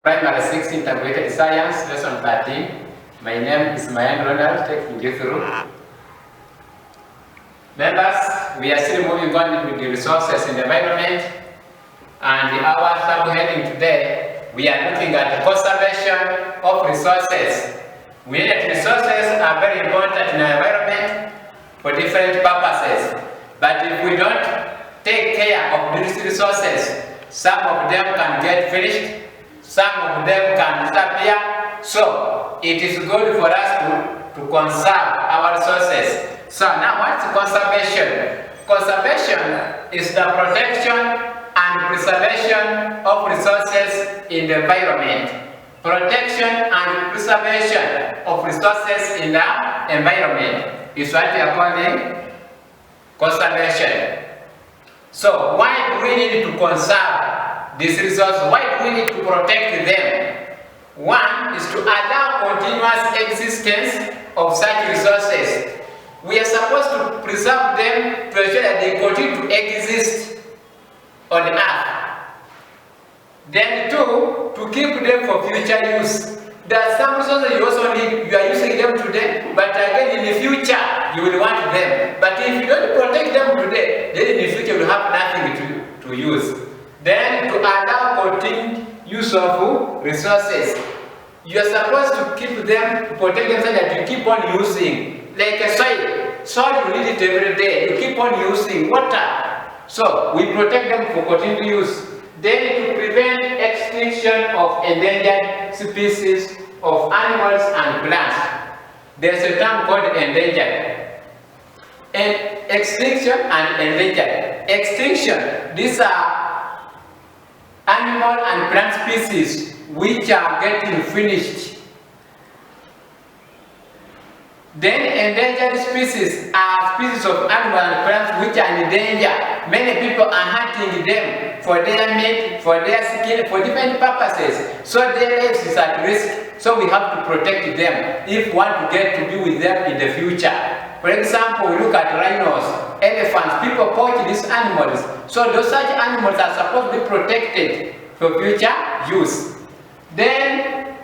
Primary 6 Integrated Science, Lesson 13. My name is Mayan Ronald, taking you through. Members, we are still moving on with the resources in the environment, and our subheading today, we are looking at the conservation of resources. We know that resources are very important in our environment for different purposes, but if we don't take care of these resources, some of them can get finished, some of them can disappear. So it is good for us to conserve our resources. So now what's conservation? Conservation is the protection and preservation of resources in the environment. Protection and preservation of resources in the environment is what we are calling conservation. So why do we need to conserve these resources? Why do we need to protect them? One is to allow continuous existence of such resources. We are supposed to preserve them to ensure that they continue to exist on the earth. Then two, to keep them for future use. There are some resources you also need, you are using them today, but again in the future you will want them. But if you don't protect them today, then in the future you will have nothing to use. Then to allow continued use of resources. You are supposed to keep them, to protect them so that you keep on using. Like a soil. Soil you need it every day. You keep on using water. So we protect them for continued use. Then to prevent extinction of endangered species of animals and plants. There's a term called endangered. And extinction and endangered. Extinction, these are animal and plant species which are getting finished. Then endangered species are species of animal and plants which are in danger. Many people are hunting them for their meat, for their skin, for different purposes. So their lives is at risk. So we have to protect them if we want to get to be with them in the future. For example, we look at rhinos, elephants. People poach these animals. So those such animals are supposed to be protected for future use. Then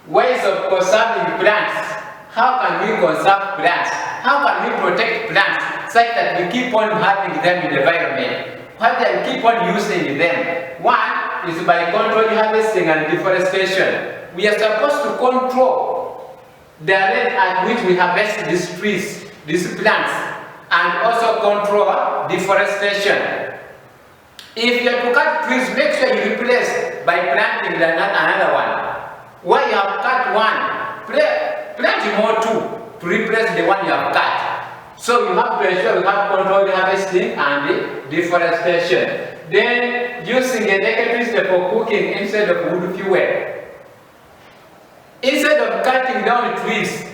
ways of conserving plants. How can we conserve plants? How can we protect plants such that we keep on having them in the environment? How can we keep on using them? One is by controlling harvesting and deforestation. We are supposed to control the rate at which we harvest these trees, these plants, and also control deforestation. If you have to cut trees, make sure you replace by planting another one. Where you have cut one, plant more too to replace the one you have cut. So you have to ensure you have controlled harvesting and the deforestation. Then using electricity for cooking instead of wood fuel. Instead of cutting down trees,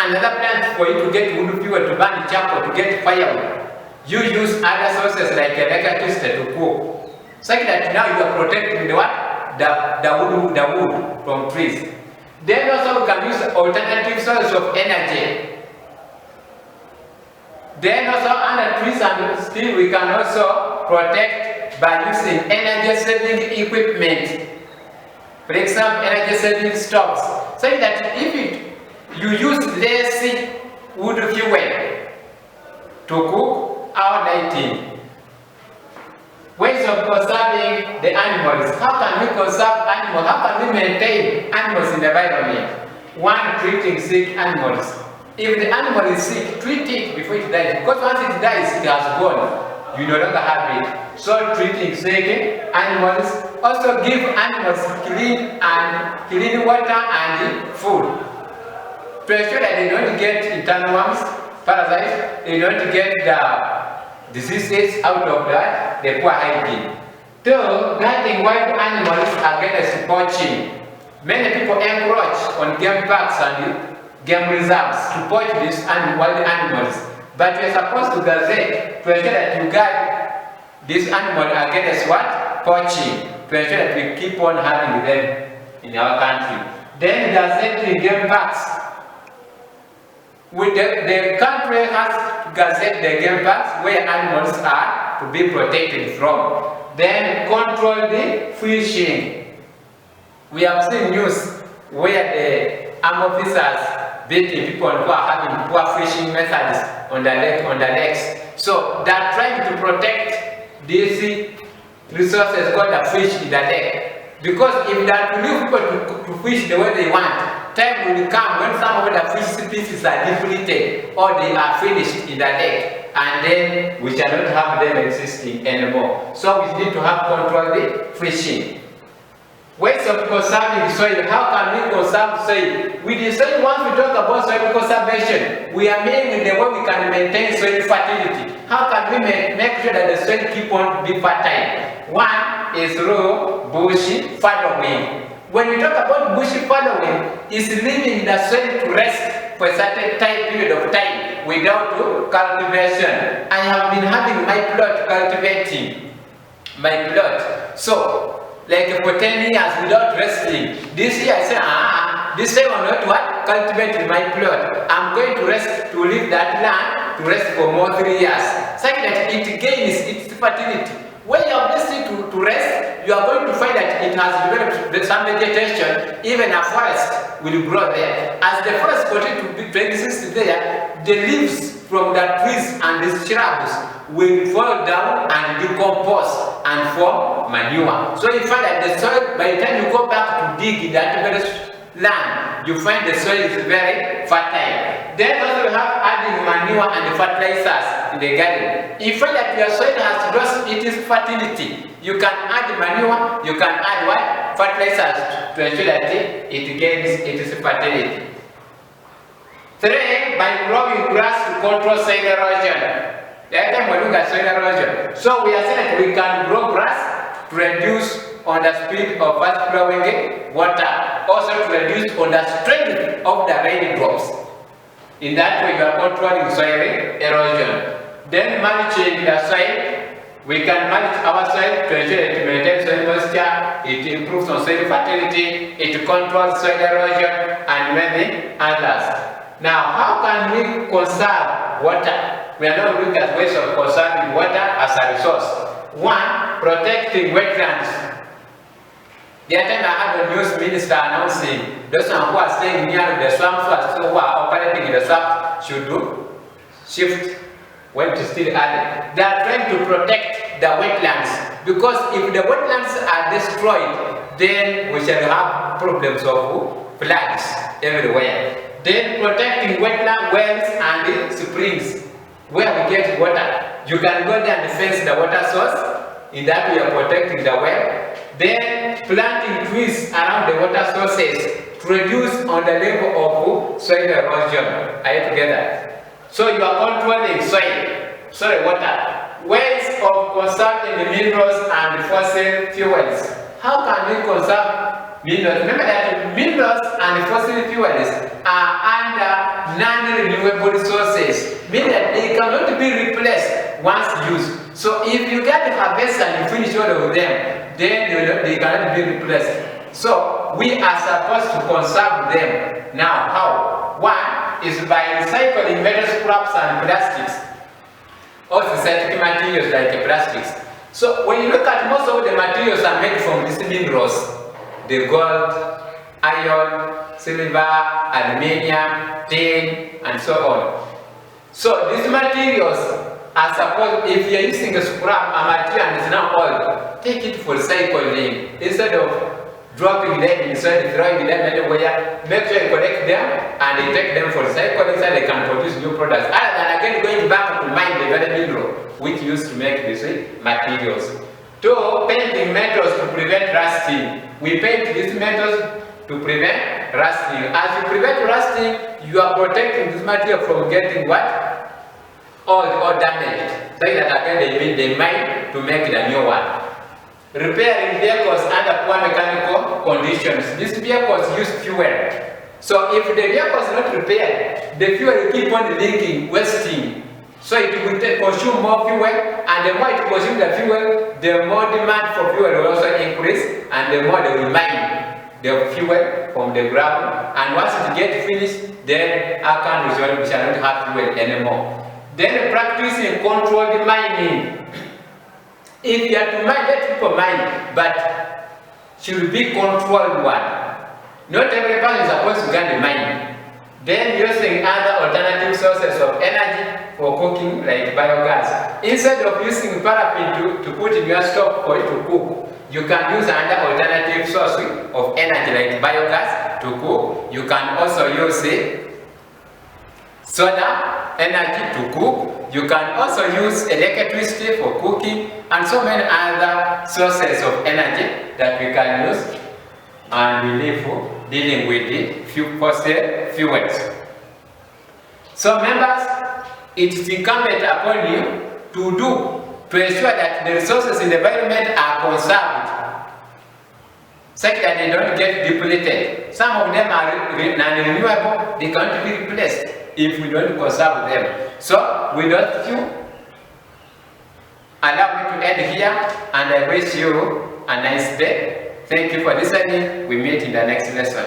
another plant for you to get wood fuel, to burn charcoal, to get firewood, you use other sources like electricity to cook. Such that now you are protecting the what? The wood from trees. Then also we can use alternative sources of energy. Then also under trees and steel we can also protect by using energy saving equipment. For example, energy saving stoves. So that if you use less wood fuel to cook our lighting. Ways of conserving the animals. How can we conserve animals? How can we maintain animals in the environment? One, treating sick animals. If the animal is sick, treat it before it dies. Because once it dies, it has gone. You no longer have it. So treating sick animals. Also give animals clean water and food. To ensure that they don't get internal worms, parasites, they don't get the diseases out of that, the poor hygiene. Two, guarding wild animals against poaching. Many people encroach on game parks and game reserves to poach these wild animals. But we are supposed to gazette to ensure that you guard this animal against what? Poaching. To ensure that we keep on having them in our country. Then gazetting game parks. The country has to gazette the game parks where animals are to be protected from. Then control the fishing. We have seen news where the armed officers beating people who are having poor fishing methods on the lakes. So they are trying to protect these resources called the fish in the lake. Because if they are to leave people to fish the way they want, time will come when some of the fish species are depleted or they are finished in the lake, and then we shall not have them existing anymore. So we need to have control the fishing. Ways of conserving soil. How can we conserve soil? We decide once we talk about soil conservation, we are meaning the way we can maintain soil fertility. How can we make sure that the soil keep on being fertile? One is through bush fallowing. When we talk about bush fallowing, it's leaving the soil to rest for a certain period of time without cultivation. I have been having my plot cultivating my plot. So like for 10 years without resting. This year I say, this time I'm not what? Cultivating my plot. I'm going to rest, to leave that land to rest for more 3 years. Such that it gains its fertility. When you are blessed to rest, you are going to find that it has developed some vegetation. Even a forest will grow there. As the forest continues to exist there, the leaves from the trees and the shrubs will fall down and decompose and form manure. So you find that the soil, by the time you go back to dig in that very land, you find the soil is very fertile. Then also we have adding manure and fertilizers in the garden. You find that your soil has lost its fertility. You can add manure, you can add what? Fertilizers to ensure that it gains its fertility. 3. By growing grass to control soil erosion. The other time we look at soil erosion. So we are saying that we can grow grass to reduce on the speed of fast flowing water. Also to reduce on the strength of the raindrops. In that way you are controlling soil erosion. Then mulching the soil. We can mulch our soil to ensure that it maintains soil moisture, it improves on soil fertility, it controls soil erosion, and many others. Now, how can we conserve water? We are now looking at ways of conserving water as a resource. 1. Protecting wetlands. The other time I had a news minister announcing those who are staying near the swamp first, so who are operating in the swamp should shift when to still early. They are trying to protect the wetlands, because if the wetlands are destroyed, then we shall have problems of floods everywhere. Then protecting wetland wells and springs where we get water. You can go there and fence the water source. In that we are protecting the well. Then planting trees around the water sources to reduce on the level of soil erosion. Are you together? So you are controlling water. Ways of conserving the minerals and fossil fuels. How can we conserve minerals? Remember that minerals and fossil fuels are under non-renewable resources, meaning that they cannot be replaced once used. So if you get a harvest and you finish all of them, then they cannot be replaced. So we are supposed to conserve them. Now how? One is by recycling metal scraps and plastics, or synthetic materials like plastics. So when you look at most of the materials are made from these minerals, the gold, iron, silver, aluminium, tin, and so on. So these materials are supposed, if you are using a scrap, a material and it's now old, take it for recycling. Instead of dropping them inside, throwing them anywhere, make sure you collect them and you take them for recycling so they can produce new products. Other than again going back to mine the very mineral which used to make these materials. 2. Painting metals to prevent rusting. We paint these metals to prevent rusting. As you prevent rusting, you are protecting this material from getting what? Old or damaged. So that again they mine to make the new one. Repairing vehicles under poor mechanical conditions. These vehicles use fuel. So if the vehicle is not repaired, the fuel will keep on leaking, wasting. So it will consume more fuel, and the more it consumes the fuel, the more demand for fuel will also increase, and the more they will mine the fuel from the ground. And once it gets finished, then our country we shall not have fuel anymore. Then practicing controlled mining. If you are to mine, let people mine, but should be controlled one. Not every person is supposed to get the mine. Then using other alternative sources of energy for cooking like biogas. Instead of using paraffin to put in your stove for it to cook, you can use another alternative source of energy like biogas to cook. You can also use solar energy to cook. You can also use electricity for cooking and so many other sources of energy that we can use and we live dealing with the fossil fuels. So members, it is incumbent upon you to ensure that the resources in the environment are conserved such that they don't get depleted. Some of them are non-renewable, they can't be replaced if we don't conserve them. So without you, allow me to end here, and I wish you a nice day. Thank you for listening. We meet in the next lesson.